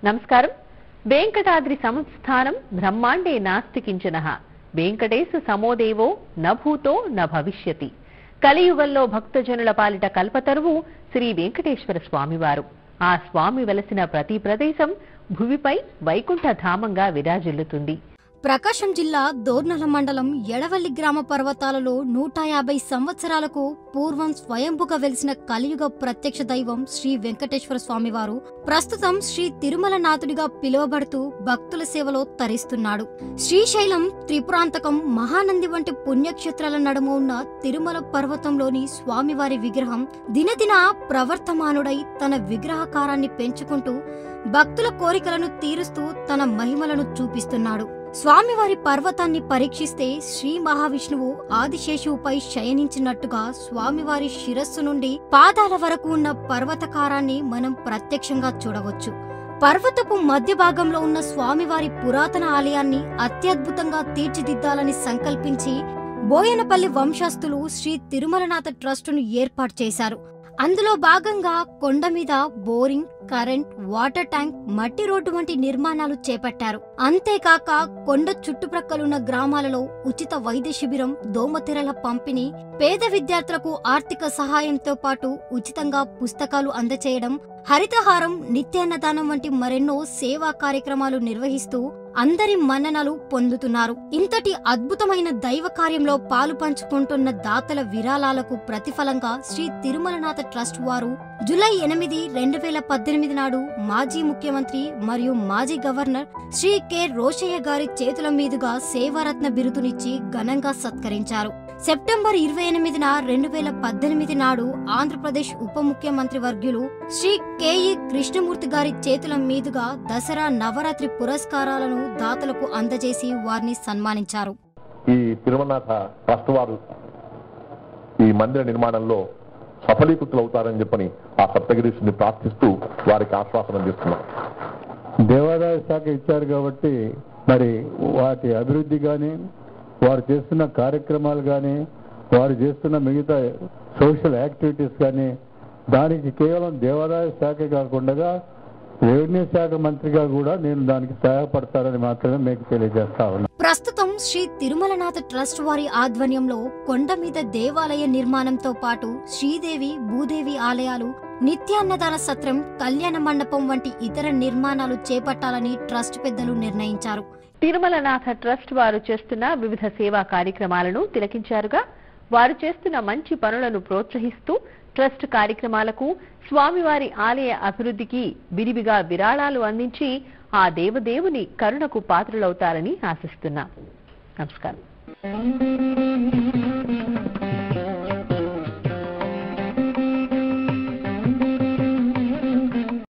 నమస్కారం. వెంకటాద్రి సంస్థానం బ్రహ్మాండే నాస్తి కించనః వెంకటేశ సమోదేవో న భూతో న భవిష్యతి. కలియుగంలో భక్తజనుల పాలిట కల్పతరువు శ్రీ వెంకటేశ్వర స్వామివారు. ఆ స్వామి వెలసిన ప్రతి ప్రదేశం భువిపై వైకుంఠ ధామంగా విరాజిల్లుతుంది. ప్రకాశం జిల్లా దోర్నల మండలం ఎడవల్లి గ్రామ పర్వతాలలో 150 సంవత్సరాలకు పూర్వం స్వయంభుగా వెలిసిన కలియుగ ప్రత్యక్ష దైవం శ్రీ వెంకటేశ్వర స్వామివారు ప్రస్తుతం శ్రీ తిరుమలనాథుడిగా పిలువబడుతూ భక్తుల సేవలో తరిస్తున్నాడు. శ్రీశైలం, త్రిపురాంతకం, మహానంది వంటి పుణ్యక్షేత్రాల నడుమ ఉన్న తిరుమల పర్వతంలోని స్వామివారి విగ్రహం దినదిన ప్రవర్తమానుడై తన విగ్రహకారాన్ని పెంచుకుంటూ భక్తుల కోరికలను తీరుస్తూ తన మహిమలను చూపిస్తున్నాడు. స్వామివారి పర్వతాన్ని పరీక్షిస్తే శ్రీ మహావిష్ణువు ఆదిశేషువుపై శయనించినట్టుగా స్వామివారి శిరస్సు నుండి పాదాల వరకు ఉన్న పర్వతకారాన్ని మనం ప్రత్యక్షంగా చూడవచ్చు. పర్వతపు మధ్య భాగంలో ఉన్న స్వామివారి పురాతన ఆలయాన్ని అత్యద్భుతంగా తీర్చిదిద్దాలని సంకల్పించి బోయనపల్లి వంశస్థులు శ్రీ తిరుమలనాథ ట్రస్టును ఏర్పాటు చేశారు. అందులో భాగంగా కొండ మీద బోరింగ్, కరెంట్, వాటర్ ట్యాంక్, మట్టి రోడ్డు వంటి నిర్మాణాలు చేపట్టారు. అంతేకాక కొండ చుట్టుప్రక్కలున్న గ్రామాలలో ఉచిత వైద్య శిబిరం, దోమతెరల పంపిణీ, పేద విద్యార్థులకు ఆర్థిక సహాయంతో పాటు ఉచితంగా పుస్తకాలు అందచేయడం, హరితహారం, నిత్యాన్నదానం వంటి మరెన్నో సేవా కార్యక్రమాలు నిర్వహిస్తూ అందరి మన్ననలు పొందుతున్నారు. ఇంతటి అద్భుతమైన దైవ కార్యంలో పాలు పంచుకుంటున్న దాతల విరాళాలకు ప్రతిఫలంగా శ్రీ తిరుమలనాథ ట్రస్ట్ వారు జూలై 8, 2018 నాడు మాజీ ముఖ్యమంత్రి మరియు మాజీ గవర్నర్ శ్రీ కె రోషయ్య గారి చేతుల మీదుగా సేవారత్న బిరుదునిచ్చి ఘనంగా సత్కరించారు. సెప్టెంబర్ 28, 2018 నాడు ఆంధ్రప్రదేశ్ ఉప ముఖ్యమంత్రి వర్యులు శ్రీ కెఇ కృష్ణమూర్తి గారి చేతుల మీదుగా దసరా నవరాత్రి పురస్కారాలను దాతలకు అందజేసి వారిని సన్మానించారు. ఈ తిరుమలనాథ ట్రస్ట్ వారు ఈ మందిర నిర్మాణంలో సఫలీకృతులవుతారని చెప్పని ఆ సప్తగిరీశ్వరుని ప్రార్థిస్తూ వారికి ఆశ్వాసనం చేస్తున్నారు. దేవాదాయ శాఖ ఇచ్చారు కాబట్టి మరి వాటి అభివృద్ధి కానీ, వారు చేస్తున్న కార్యక్రమాలు కానీ, వారు చేస్తున్న మిగతా సోషల్ యాక్టివిటీస్ కానీ దానికి కేవలం దేవాదాయ శాఖ కాకుండా రెవెన్యూ శాఖ మంత్రిగా కూడా నేను దానికి సహాయపడతారని మాత్రమే మీకు తెలియజేస్తా ఉన్నాను. ప్రస్తుతం శ్రీ తిరుమలనాథ ట్రస్ట్ వారి ఆధ్వర్యంలో కొండ మీద దేవాలయ నిర్మాణంతో పాటు శ్రీదేవి, భూదేవి ఆలయాలు, నిత్యాన్నదాన సత్రం, కళ్యాణ మండపం వంటి ఇతర నిర్మాణాలు చేపట్టాలని ట్రస్ట్ పెద్దలు నిర్ణయించారు. తిరుమలనాథ ట్రస్ట్ వారు చేస్తున్న వివిధ సేవా కార్యక్రమాలను తిలకించారుగా. వారు చేస్తున్న మంచి పనులను ప్రోత్సహిస్తూ ట్రస్ట్ కార్యక్రమాలకు, స్వామివారి ఆలయ అభివృద్ధికి విరివిగా విరాళాలు అందించి ఆ దేవదేవుని కరుణకు పాత్రులవుతారని ఆశిస్తున్నాం. నమస్కారం.